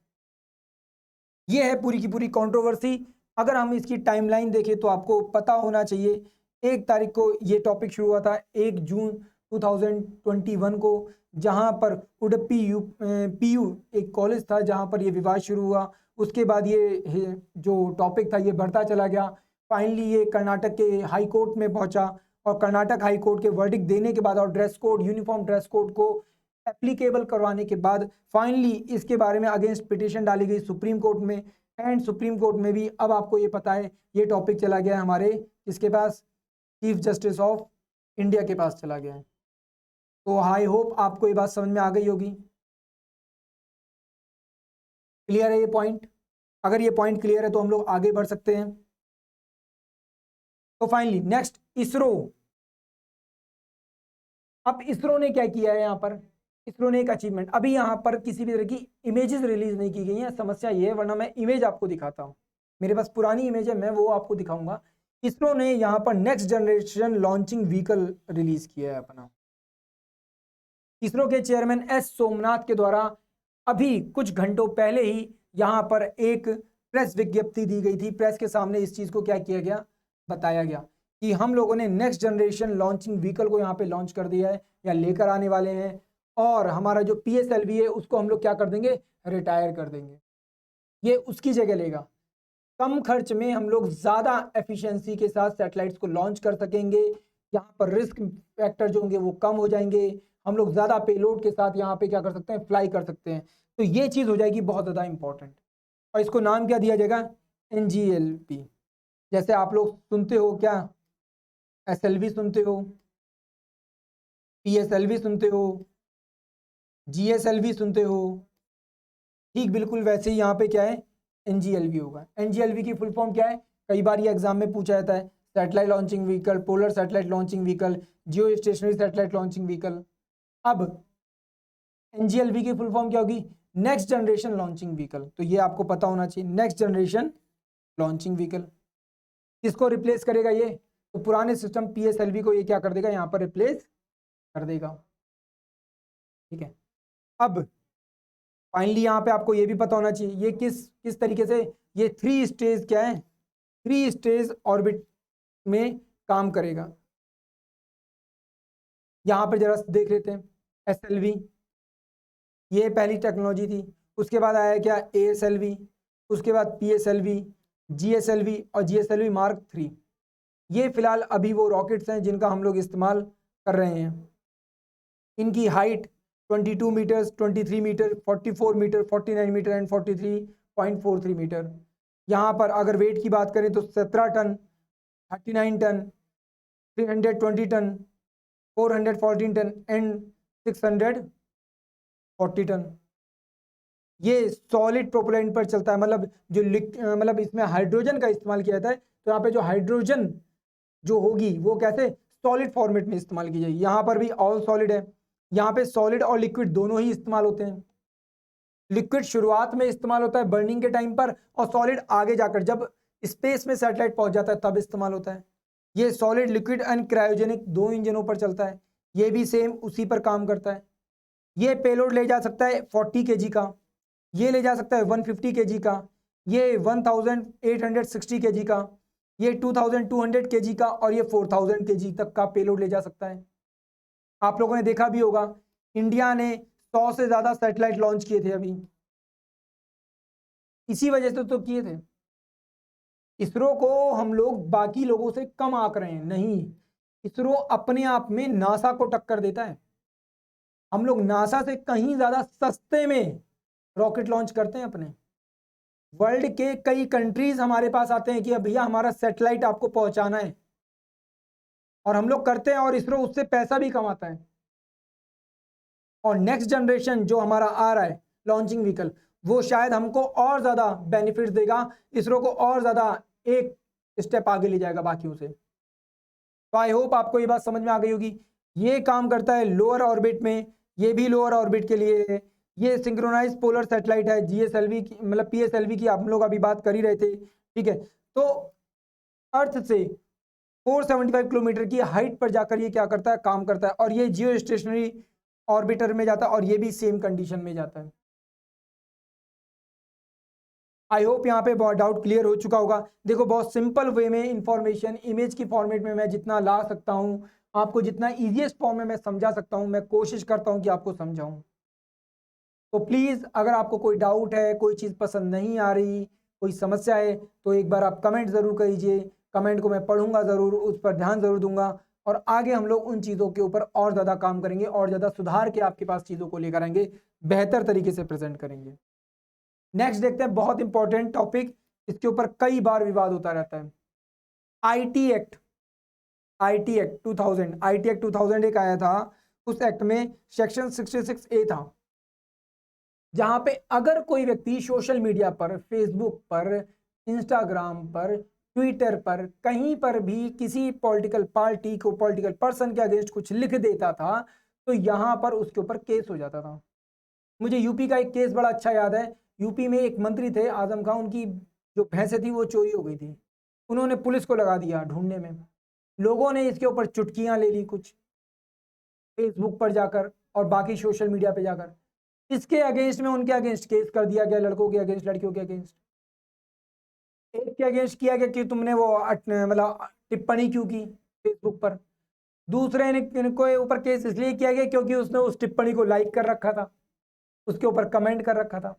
ये है पूरी की पूरी कंट्रोवर्सी। अगर हम इसकी टाइमलाइन देखें तो आपको पता होना चाहिए, 1 तारीख को ये टॉपिक शुरू हुआ था, 1 जून 2021 को, जहां पर उडुपी पीयू एक कॉलेज था जहां पर ये विवाद शुरू हुआ। उसके बाद ये जो टॉपिक था ये बढ़ता चला गया, फाइनली ये कर्नाटक के हाई कोर्ट में पहुंचा, और कर्नाटक हाई कोर्ट के वर्डिक्ट देने के बाद और dress code, uniform dress code को एप्लीकेबल करवाने के बाद फाइनली इसके बारे में अगेंस्ट पिटीशन डाली गई सुप्रीम कोर्ट में, एंड सुप्रीम कोर्ट में भी अब आपको ये पता है ये टॉपिक चला गया है हमारे किसके पास, चीफ जस्टिस ऑफ इंडिया के पास चला गया है। तो आई होप आपको ये बात समझ में आ गई होगी। क्लियर है ये पॉइंट? अगर ये पॉइंट क्लियर है तो हम लोग आगे बढ़ सकते हैं। तो फाइनली नेक्स्ट, इसरो। अब इसरो ने क्या किया है यहाँ पर, इसरो ने एक अचीवमेंट, अभी यहाँ पर किसी भी तरह की इमेजेस रिलीज नहीं की गई है, समस्या ये है, वरना मैं इमेज आपको दिखाता हूँ, मेरे पास पुरानी इमेज है, मैं वो आपको दिखाऊंगा। इसरो ने यहाँ पर next generation launching vehicle release किया है अपना। इसरो के चेयरमैन एस सोमनाथ के द्वारा अभी कुछ घंटों पहले ही यहाँ पर एक प्रेस विज्ञप्ति दी गई थी, प्रेस के सामने इस चीज को क्या किया गया, बताया गया कि हम लोगों ने नेक्स्ट जनरेशन लॉन्चिंग व्हीकल को यहाँ पे लॉन्च कर दिया है या लेकर आने वाले हैं, और हमारा जो PSLV है उसको हम लोग क्या कर देंगे, रिटायर कर देंगे, ये उसकी जगह लेगा। कम खर्च में हम लोग ज्यादा एफिशिएंसी के साथ सैटेलाइट्स को लॉन्च कर सकेंगे, यहाँ पर रिस्क फैक्टर जो होंगे वो कम हो जाएंगे, हम लोग ज्यादा पेलोड के साथ यहाँ पे क्या कर सकते हैं, फ्लाई कर सकते हैं। तो ये चीज हो जाएगी बहुत ज्यादा इंपॉर्टेंट, और इसको नाम क्या दिया जाएगा, NGLP। जैसे आप लोग सुनते हो क्या, SLV सुनते हो, PSLV सुनते हो, GSLV सुनते हो, ठीक बिल्कुल वैसे ही यहाँ पे क्या है, NGLV होगा। NGLV की फुल फॉर्म क्या है, कई बार ये एग्जाम में पूछा जाता है, satellite launching vehicle, polar satellite launching vehicle, जियो स्टेशनरी सैटेलाइट लॉन्चिंग व्हीकल। अब NGLV की फुल फॉर्म क्या होगी, नेक्स्ट जनरेशन लॉन्चिंग व्हीकल, तो ये आपको पता होना चाहिए, नेक्स्ट जनरेशन लॉन्चिंग व्हीकल। किसको रिप्लेस करेगा ये, तो पुराने सिस्टम PSLV को ये क्या कर देगा, यहाँ पर रिप्लेस कर देगा, ठीक है। अब फाइनली यहाँ पे आपको ये भी पता होना चाहिए ये किस किस तरीके से, ये 3 स्टेज क्या है, 3 स्टेज ऑर्बिट में काम करेगा। यहाँ पर जरा देख लेते हैं, SLV ये पहली टेक्नोलॉजी थी। उसके बाद आया क्या, ASLV, उसके बाद PSLV, GSLV और GSLV Mark 3। ये फिलहाल अभी वो रॉकेट्स हैं जिनका हम लोग इस्तेमाल कर रहे हैं। इनकी height 22 metres, 23 metre, 44 metre, 49 metre and 43.43 metre. यहाँ पर अगर वेट की बात करें तो 17 ton, 39 ton, 320 ton, 414 ton and 640 ton. ये सॉलिड प्रोपेलेंट पर चलता है, मतलब इसमें हाइड्रोजन का इस्तेमाल किया जाता है। तो यहाँ पे जो हाइड्रोजन जो होगी वो कैसे, सॉलिड फॉर्मेट में इस्तेमाल की जाएगी। यहाँ पर भी ऑल सॉलिड है, यहाँ पे सॉलिड और लिक्विड दोनों ही इस्तेमाल होते हैं। लिक्विड शुरुआत में इस्तेमाल होता है बर्निंग के टाइम पर, और सॉलिड आगे जाकर जब स्पेस में सैटेलाइट पहुंच जाता है तब इस्तेमाल होता है। ये सॉलिड, लिक्विड एंड क्रायोजेनिक 2 इंजनों पर चलता है। ये भी सेम उसी पर काम करता है। ये पेलोड ले जा सकता है 40 kg का, ये ले जा सकता है 150 kg का, ये 1860 kg का, ये 2200 kg का, और ये 4000 kg तक का पेलोड ले जा सकता है। आप लोगों ने देखा भी होगा इंडिया ने 100 से ज्यादा सैटेलाइट लॉन्च किए थे अभी, इसी वजह से तो किए थे। इसरो को हम लोग बाकी लोगों से कम आंक रहे हैं, नहीं, इसरो अपने आप में नासा को टक्कर देता है। हम लोग नासा से कहीं ज्यादा सस्ते में रॉकेट लॉन्च करते हैं अपने। वर्ल्ड के कई कंट्रीज हमारे पास आते हैं कि भैया हमारा सैटेलाइट आपको पहुंचाना है, और हम लोग करते हैं, और इसरो उससे पैसा भी कमाता है। और नेक्स्ट जनरेशन जो हमारा आ रहा है लॉन्चिंग व्हीकल, वो शायद हमको और ज्यादा बेनिफिट देगा, इसरो को और ज्यादा एक स्टेप आगे ले जाएगा बाकियों से। तो आई होप आपको ये बात समझ में आ गई होगी। ये काम करता है लोअर ऑर्बिट में, ये भी लोअर ऑर्बिट के लिए है। ये सिंक्रोनाइज पोलर सैटेलाइट है, GSLV की, मतलब PSLV की आप लोग अभी बात कर ही रहे थे, ठीक है। तो अर्थ से 475 किलोमीटर की हाइट पर जाकर ये क्या करता है, काम करता है, और ये जियो स्टेशनरी ऑर्बिटर में जाता है, और ये भी सेम कंडीशन में जाता है। आई होप यहाँ पे बहुत डाउट क्लियर हो चुका होगा। देखो बहुत सिंपल वे में इंफॉर्मेशन इमेज की फॉर्मेट में मैं जितना ला सकता हूँ, आपको जितना इजीएस्ट फॉर्म में मैं समझा सकता हूँ, मैं कोशिश करता हूँ कि आपको समझाऊं। तो प्लीज अगर आपको कोई डाउट है, कोई चीज पसंद नहीं आ रही, कोई समस्या है, तो एक बार आप कमेंट जरूर करिए। कमेंट को मैं पढ़ूंगा जरूर, उस पर ध्यान जरूर दूंगा, और आगे हम लोग उन चीजों के ऊपर और ज्यादा काम करेंगे, और ज्यादा सुधार के आपके पास चीजों को लेकर आएंगे, बेहतर तरीके से प्रेजेंट करेंगे। नेक्स्ट देखते हैं, बहुत इंपॉर्टेंट टॉपिक, इसके ऊपर कई बार विवाद होता रहता है। आईटी एक्ट 2000 एक आया था। उस एक्ट में सेक्शन 66A था, जहां पे अगर कोई व्यक्ति सोशल मीडिया पर, फेसबुक पर, इंस्टाग्राम पर, ट्विटर पर, कहीं पर भी किसी पॉलिटिकल पार्टी को, पॉलिटिकल पर्सन के अगेंस्ट कुछ लिख देता था, तो यहां पर उसके ऊपर केस हो जाता था। मुझे यूपी का एक केस बड़ा अच्छा याद है। यूपी में एक मंत्री थे आजम खान, उनकी जो भैंसें थी वो चोरी हो गई थी। उन्होंने पुलिस को लगा दिया ढूंढने में। लोगों ने इसके ऊपर चुटकियां ले ली कुछ, फेसबुक पर जाकर और बाकी सोशल मीडिया पे जाकर। इसके अगेंस्ट में उनके अगेंस्ट केस कर दिया गया, लड़कों के अगेंस्ट, लड़कियों के अगेंस्ट। एक के अगेंस्ट किया गया कि तुमने वो मतलब टिप्पणी क्यों की फेसबुक पर। दूसरे ने को ऊपर केस इसलिए किया गया क्योंकि उसने उस टिप्पणी को लाइक कर रखा था, उसके ऊपर कमेंट कर रखा था।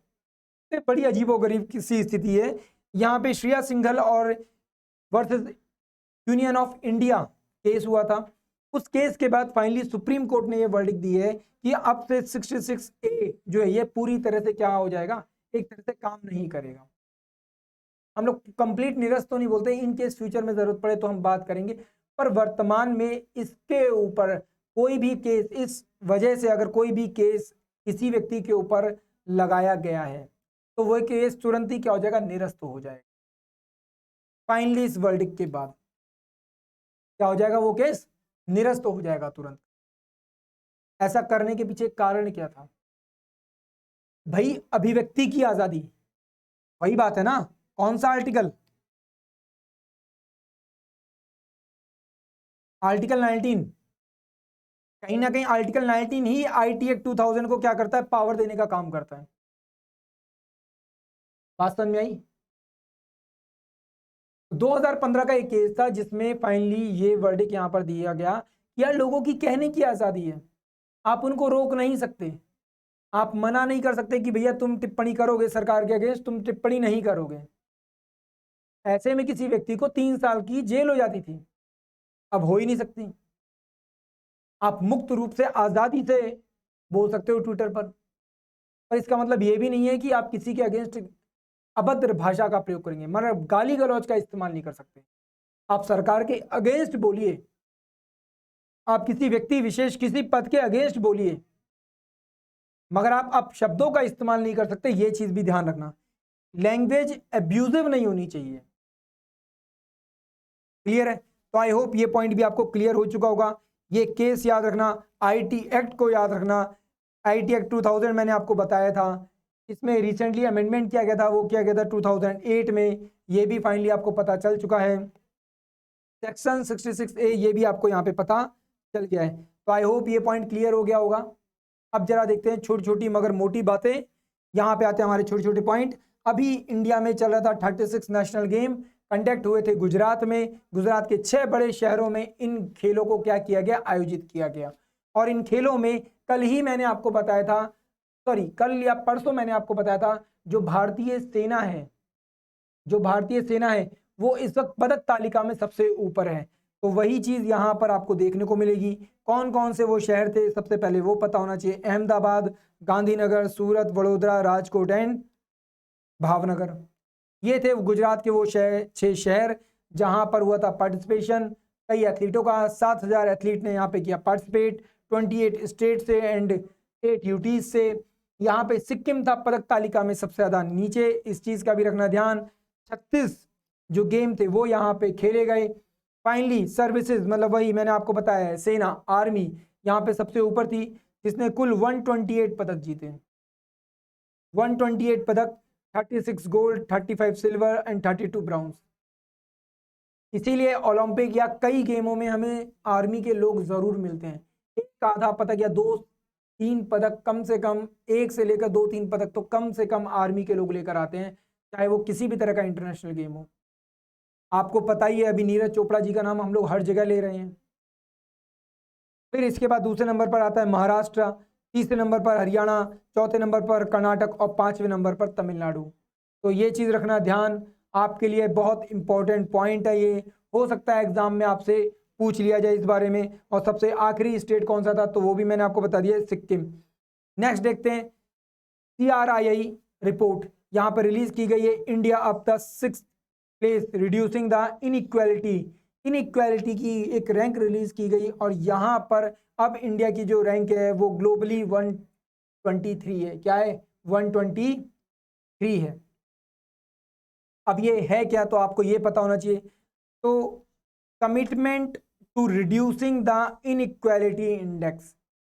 तो बड़ी अजीबोगरीब सी स्थिति है। यहाँ पे श्रेया सिंघल और versus union of India case हुआ था। उस केस के बाद फाइनली सुप्रीम कोर्ट ने ये वर्डिक्ट दी है कि अब से 66A जो है ये पूरी तरह से क्या हो जाएगा, एक तरह से काम नहीं करेगा। हम लोग कंप्लीट निरस्त तो नहीं बोलते, इन केस फ्यूचर में जरूरत पड़े तो हम बात करेंगे, पर वर्तमान में इसके ऊपर कोई भी केस, इस वजह से अगर कोई भी केस किसी व्यक्ति के ऊपर लगाया गया है तो वो केस तुरंत ही क्या हो जाएगा, निरस्त हो जाएगा। फाइनली इस वर्डिक्ट के बाद क्या हो जाएगा, वो केस निरस्त हो जाएगा तुरंत। ऐसा करने के पीछे कारण क्या था भाई? अभिव्यक्ति की आजादी, वही बात है ना। कौन सा आर्टिकल? आर्टिकल 19। कहीं ना कहीं आर्टिकल 19 ही आईटी एक्ट 2000 को क्या करता है, पावर देने का काम करता है। बात समझ में आई? 2015 का एक केस था जिसमें फाइनली ये वर्डिक्ट यहां पर दिया गया कि यार लोगों की कहने की आजादी है, आप उनको रोक नहीं सकते। आप मना नहीं कर सकते कि भैया तुम टिप्पणी करोगे सरकार के अगेंस्ट, तुम टिप्पणी नहीं करोगे। ऐसे में किसी व्यक्ति को 3 साल की जेल हो जाती थी, अब हो ही नहीं सकती। आप मुक्त रूप से आजादी से बोल सकते हो ट्विटर पर इसका मतलब ये भी नहीं है कि आप किसी के अगेंस्ट अभद्र भाषा का प्रयोग करेंगे, मतलब गाली गलौज का इस्तेमाल नहीं कर सकते। आप सरकार के अगेंस्ट बोलिए, आप किसी व्यक्ति विशेष किसी पद के अगेंस्ट बोलिए, मगर आप शब्दों का इस्तेमाल नहीं कर सकते। ये चीज भी ध्यान रखना, लैंग्वेज अब्यूजिव नहीं होनी चाहिए। क्लियर है? तो आई होप ये पॉइंट भी आपको क्लियर हो चुका होगा। ये केस याद रखना, आईटी एक्ट को याद रखना। आईटी एक्ट 2000 मैंने आपको बताया था, इसमें रिसेंटली अमेंडमेंट किया गया था, वो किया गया था 2008 में, ये भी फाइनली आपको पता चल चुका है। सेक्शन 66A ये भी आपको यहाँ पे पता चल गया है। तो आई होप ये पॉइंट क्लियर हो गया होगा। अब जरा देखते हैं छोटी छोटी मगर मोटी बातें, यहाँ पे आते हैं हमारे छोटे छोटे पॉइंट। अभी इंडिया में चल रहा था 36 नेशनल गेम, कंडक्ट हुए थे गुजरात में। गुजरात के 6 बड़े शहरों में इन खेलों को क्या किया गया, आयोजित किया गया। और इन खेलों में कल ही मैंने आपको बताया था, सॉरी कल या परसों मैंने आपको बताया था, जो भारतीय सेना है, जो भारतीय सेना है वो इस वक्त पदक तालिका में सबसे ऊपर है। तो वही चीज यहाँ पर आपको देखने को मिलेगी। कौन कौन से वो शहर थे, सबसे पहले वो पता होना चाहिए। अहमदाबाद, गांधीनगर, सूरत, वडोदरा, राजकोट एंड भावनगर, ये थे गुजरात के वो 6 शहर जहां पर हुआ था पार्टिसिपेशन कई एथलीटों का। 7000 एथलीट ने यहाँ पे किया पार्टिसिपेट, 28 स्टेट से एंड 8 यूटीज से। यहाँ पे सिक्किम था पदक तालिका में सबसे ज्यादा नीचे, इस चीज का भी रखना ध्यान। 36 जो गेम थे वो यहाँ पे खेले गए। फाइनली सर्विसेज, मतलब वही मैंने आपको बताया है, सेना, आर्मी यहाँ पे सबसे ऊपर थी, जिसने कुल 128 पदक जीते। 128 पदक, 36 गोल्ड, 35 सिल्वर एंड 32 ब्राउन्स। इसीलिए ओलंपिक या कई गेमों में हमें आर्मी के लोग जरूर मिलते हैं। एक आधा पदक या 2-3 पदक कम से कम, 1 से लेकर 2-3 पदक तो कम से कम आर्मी के लोग लेकर आते हैं, चाहे वो किसी भी तरह का इंटरनेशनल गेम हो। आपको पता ही है अभी नीरज चोपड़ा जी का नाम हम लोग हर जगह ले रहे हैं। फिर इसके बाद दूसरे नंबर पर आता है महाराष्ट्र, तीसरे नंबर पर हरियाणा, चौथे नंबर पर कर्नाटक और 5वें नंबर पर तमिलनाडु। तो ये चीज रखना ध्यान, आपके लिए बहुत इंपॉर्टेंट पॉइंट है ये। हो सकता है एग्जाम में आपसे पूछ लिया जाए इस बारे में। और सबसे आखिरी स्टेट कौन सा था, तो वो भी मैंने आपको बता दिया, सिक्किम। नेक्स्ट देखते हैं CRII रिपोर्ट, यहाँ पर रिलीज की गई है। India up the 6th place reducing the inequality, inequality की एक रैंक रिलीज की गई। और यहाँ पर अब इंडिया की जो रैंक है वो ग्लोबली 123 है। क्या है? 123 है। अब ये है क्या, तो आपको ये पता होना चाहिए। तो commitment to reducing the inequality index,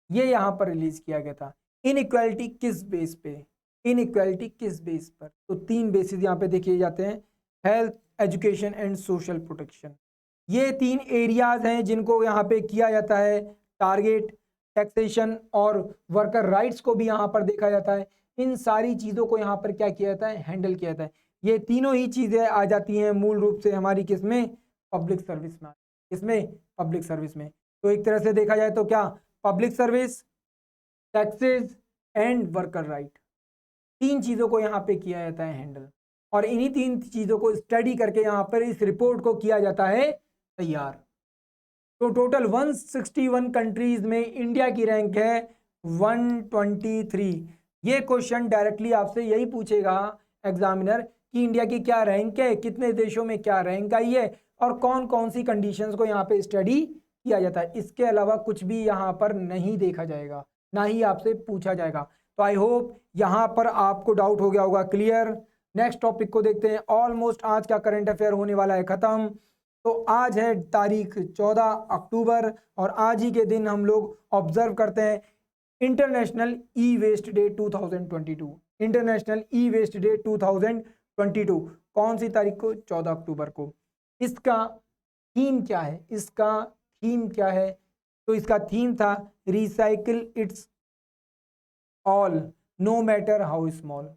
ये यहाँ पर रिलीज किया गया था। इनइक्वालिटी किस बेस पे, इनइक्वालिटी किस बेस पर? तो 3 बेसिस यहाँ पे देखे जाते हैं, health, education and social protection. ये 3 एरियाज हैं जिनको यहाँ पे किया जाता है टारगेट। टैक्सेशन और वर्कर राइट्स को भी यहाँ पर देखा जाता है। इन सारी चीज़ों को यहाँ पर क्या किया जाता है, हैंडल किया जाता है। ये तीनों ही चीज़ें आ जाती हैं मूल रूप से हमारी किसमें, पब्लिक सर्विस में। किसमें? पब्लिक सर्विस में। तो एक तरह से देखा जाए तो क्या, public service, taxes and worker right, 3 चीज़ों को यहाँ पे किया जाता है हैंडल। और इन्हीं 3 चीज़ों को स्टडी करके यहाँ पर इस रिपोर्ट को किया जाता है तैयार। तो टोटल 161 कंट्रीज में इंडिया की रैंक है 123। ये क्वेश्चन डायरेक्टली आपसे यही पूछेगा एग्जामिनर कि इंडिया की क्या रैंक है, कितने देशों में क्या रैंक आई है और कौन कौन सी कंडीशंस को यहाँ पे स्टडी किया जाता है। इसके अलावा कुछ भी यहाँ पर नहीं देखा जाएगा, ना ही आपसे पूछा जाएगा। तो आई होप यहाँ पर आपको डाउट हो गया होगा क्लियर। नेक्स्ट टॉपिक को देखते हैं। ऑलमोस्ट आज का करंट अफेयर होने वाला है खत्म। तो आज है तारीख 14 अक्टूबर और आज ही के दिन हम लोग ऑब्जर्व करते हैं international e waste day 2022। International e waste day 2022 कौन सी तारीख को? 14 अक्टूबर को। इसका थीम क्या है, इसका थीम क्या है? तो इसका थीम था recycle it's all know matter how small.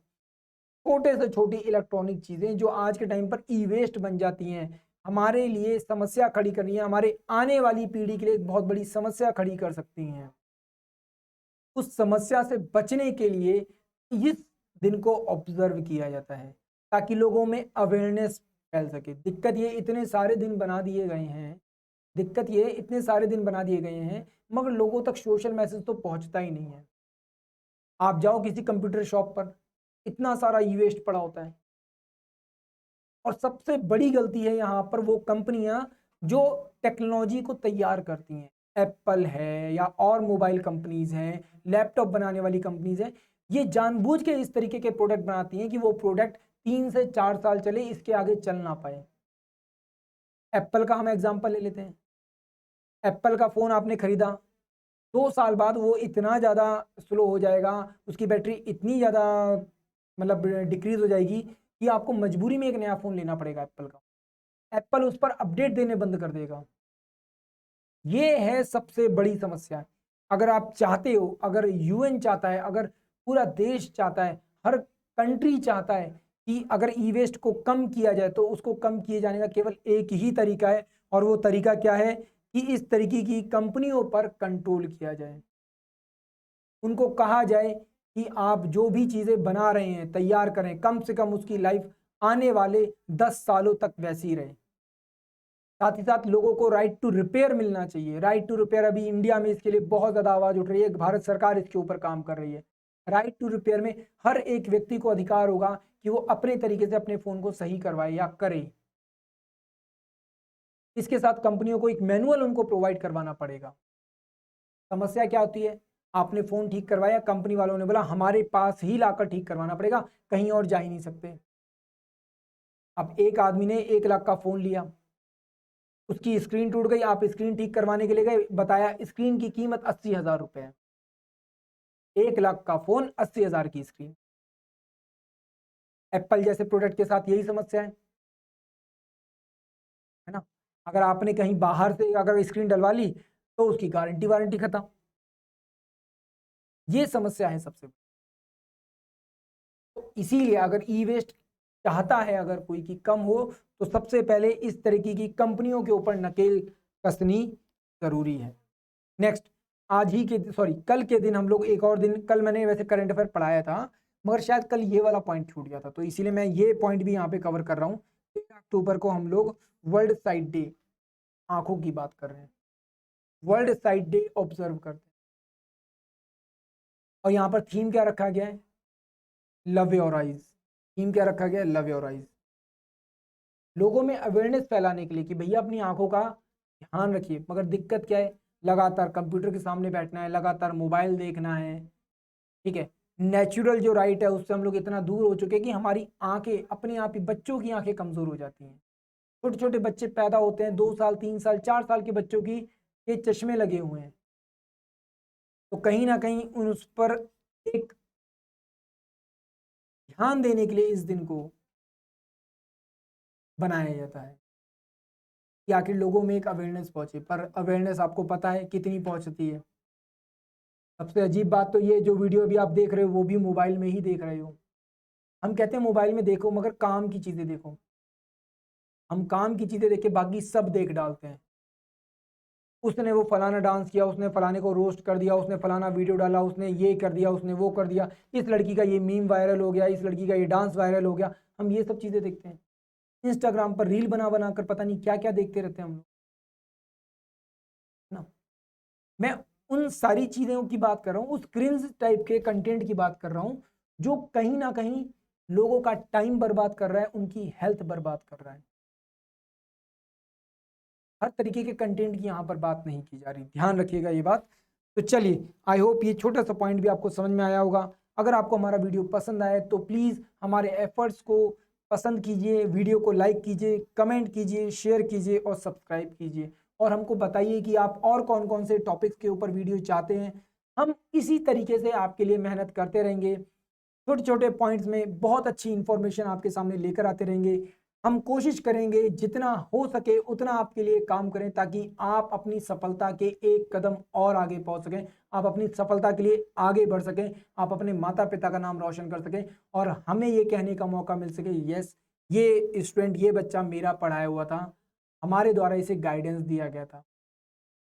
छोटे से छोटी इलेक्ट्रॉनिक चीजें जो आज के टाइम पर ई वेस्ट बन जाती हैं, हमारे लिए समस्या खड़ी कर रही है, हमारे आने वाली पीढ़ी के लिए एक बहुत बड़ी समस्या खड़ी कर सकती हैं। उस समस्या से बचने के लिए इस दिन को ऑब्जर्व किया जाता है ताकि लोगों में अवेयरनेस फैल सके। दिक्कत ये इतने सारे दिन बना दिए गए हैं, दिक्कत ये इतने सारे दिन बना दिए गए हैं मगर लोगों तक सोशल मैसेज तो पहुंचता ही नहीं है। आप जाओ किसी कंप्यूटर शॉप पर, इतना सारा ई वेस्ट पड़ा होता है। और सबसे बड़ी गलती है यहाँ पर वो कंपनियां जो टेक्नोलॉजी को तैयार करती हैं, एप्पल है या और मोबाइल कंपनीज हैं, लैपटॉप बनाने वाली कंपनीज हैं, ये जानबूझ के इस तरीके के प्रोडक्ट बनाती हैं कि वो प्रोडक्ट 3 से 4 साल चले, इसके आगे चल ना पाए। एप्पल का हम एग्जांपल ले लेते हैं। एप्पल का फ़ोन आपने खरीदा, 2 साल बाद वो इतना ज़्यादा स्लो हो जाएगा, उसकी बैटरी इतनी ज़्यादा मतलब डिक्रीज हो जाएगी कि आपको मजबूरी में एक नया फ़ोन लेना पड़ेगा एप्पल का। एप्पल उस पर अपडेट देने बंद कर देगा। ये है सबसे बड़ी समस्या। अगर आप चाहते हो, अगर यूएन चाहता है, अगर पूरा देश चाहता है, हर कंट्री चाहता है कि अगर ई वेस्ट को कम किया जाए तो उसको कम किए जाने का केवल एक ही तरीका है, और वो तरीका क्या है कि इस तरीके की कंपनियों पर कंट्रोल किया जाए। उनको कहा जाए कि आप जो भी चीज़ें बना रहे हैं, तैयार करें, कम से कम उसकी लाइफ आने वाले 10 सालों तक वैसी रहे। साथ ही साथ लोगों को राइट टू रिपेयर मिलना चाहिए। राइट टू रिपेयर अभी इंडिया में इसके लिए बहुत ज़्यादा आवाज़ उठ रही है, भारत सरकार इसके ऊपर काम कर रही है। राइट टू रिपेयर में हर एक व्यक्ति को अधिकार होगा कि वो अपने तरीके से अपने फ़ोन को सही करवाए या करे। इसके साथ कंपनियों को एक मैनुअल उनको प्रोवाइड करवाना पड़ेगा। समस्या क्या होती है, आपने फ़ोन ठीक करवाया, कंपनी वालों ने बोला हमारे पास ही लाकर ठीक करवाना पड़ेगा, कहीं और जा ही नहीं सकते। अब एक आदमी ने 1 लाख का फ़ोन लिया, उसकी स्क्रीन टूट गई, आप स्क्रीन ठीक करवाने के लिए गए, बताया स्क्रीन की कीमत 80,000 रुपए है। 1 लाख का फ़ोन, 80,000 की स्क्रीन। एप्पल जैसे प्रोडक्ट के साथ यही समस्या है ना। अगर आपने कहीं बाहर से अगर स्क्रीन डलवा ली तो उसकी गारंटी वारंटी खत्म। ये समस्या है सबसे। तो इसीलिए अगर ई वेस्ट चाहता है अगर कोई कि कम हो, तो सबसे पहले इस तरीके की कंपनियों के ऊपर नकेल कसनी जरूरी है। नेक्स्ट, आज ही के कल के दिन हम लोग एक और दिन, कल मैंने वैसे करंट अफेयर पढ़ाया था मगर शायद कल ये वाला पॉइंट छूट गया था, तो इसीलिए मैं ये पॉइंट भी यहाँ पे कवर कर रहा हूँ। 1 अक्टूबर को हम लोग वर्ल्ड साइट डे, आंखों की बात कर रहे हैं, वर्ल्ड साइट डे ऑब्जर्व करते हैं। और यहाँ पर थीम क्या रखा गया है, लव योर आइज। थीम क्या रखा गया है, लव योर आइज। लोगों में अवेयरनेस फैलाने के लिए कि भैया अपनी आंखों का ध्यान रखिए। मगर दिक्कत क्या है, लगातार कंप्यूटर के सामने बैठना है, लगातार मोबाइल देखना है, ठीक है। नेचुरल जो राइट है उससे हम लोग इतना दूर हो चुके हैं कि हमारी आंखें अपने आप ही, बच्चों की आंखें कमजोर हो जाती हैं। छोटे छोटे बच्चे पैदा होते हैं, 2 साल 3 साल 4 साल के बच्चों की ये चश्मे लगे हुए हैं। तो कहीं ना कहीं उस पर एक ध्यान देने के लिए इस दिन को बनाया जाता है कि आखिर लोगों में एक अवेयरनेस पहुंचे। पर अवेयरनेस आपको पता है कितनी पहुंचती है। सबसे अजीब बात तो ये, जो वीडियो भी आप देख रहे हो वो भी मोबाइल में ही देख रहे हो। हम कहते हैं मोबाइल में देखो मगर काम की चीजें देखो। हम काम की चीजें देख के बाकी सब देख डालते हैं। उसने वो फलाना डांस किया, उसने फलाने को रोस्ट कर दिया, उसने फलाना वीडियो डाला, उसने ये कर दिया, उसने वो कर दिया, इस लड़की का ये मीम वायरल हो गया, इस लड़की का ये डांस वायरल हो गया। हम ये सब चीजें देखते हैं। इंस्टाग्राम पर रील बना बना कर पता नहीं क्या क्या देखते रहते हैं हम लोग ना। मैं उन सारी चीजों की बात कर रहा हूँ, उस क्रिंज टाइप के कंटेंट की बात कर रहा हूँ जो कहीं ना कहीं लोगों का टाइम बर्बाद कर रहा है, उनकी हेल्थ बर्बाद कर रहा है। हर तरीके के कंटेंट की यहाँ पर बात नहीं की जा रही, ध्यान रखिएगा ये बात। तो चलिए, आई होप ये छोटा सा पॉइंट भी आपको समझ में आया होगा। अगर आपको हमारा वीडियो पसंद आए तो प्लीज़ हमारे एफर्ट्स को पसंद कीजिए, वीडियो को लाइक कीजिए, कमेंट कीजिए, शेयर कीजिए और सब्सक्राइब कीजिए। और हमको बताइए कि आप और कौन कौन से टॉपिक्स के ऊपर वीडियो चाहते हैं। हम इसी तरीके से आपके लिए मेहनत करते रहेंगे। छोटे छोटे पॉइंट्स में बहुत अच्छी इंफॉर्मेशन आपके सामने लेकर आते रहेंगे। हम कोशिश करेंगे जितना हो सके उतना आपके लिए काम करें ताकि आप अपनी सफलता के एक कदम और आगे पहुंच सकें, आप अपनी सफलता के लिए आगे बढ़ सकें, आप अपने माता पिता का नाम रोशन कर सकें और हमें ये कहने का मौका मिल सके, यस ये स्टूडेंट, ये बच्चा मेरा पढ़ाया हुआ था, हमारे द्वारा इसे गाइडेंस दिया गया था।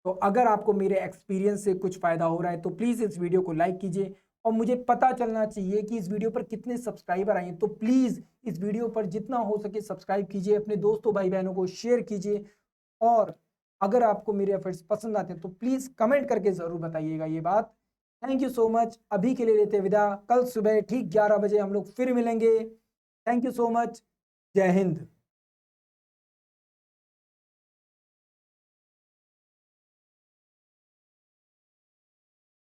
तो अगर आपको मेरे एक्सपीरियंस से कुछ फ़ायदा हो रहा है तो प्लीज़ इस वीडियो को लाइक कीजिए और मुझे पता चलना चाहिए कि इस वीडियो पर कितने सब्सक्राइबर आए हैं। तो प्लीज़ इस वीडियो पर जितना हो सके सब्सक्राइब कीजिए, अपने दोस्तों भाई बहनों को शेयर कीजिए और अगर आपको मेरे एफर्ट्स पसंद आते हैं तो प्लीज़ कमेंट करके ज़रूर बताइएगा ये बात। Thank you so much. अभी के लिए लेते हैं विदा। कल सुबह ठीक 11 बजे हम लोग फिर मिलेंगे। Thank you so much. जय हिंद।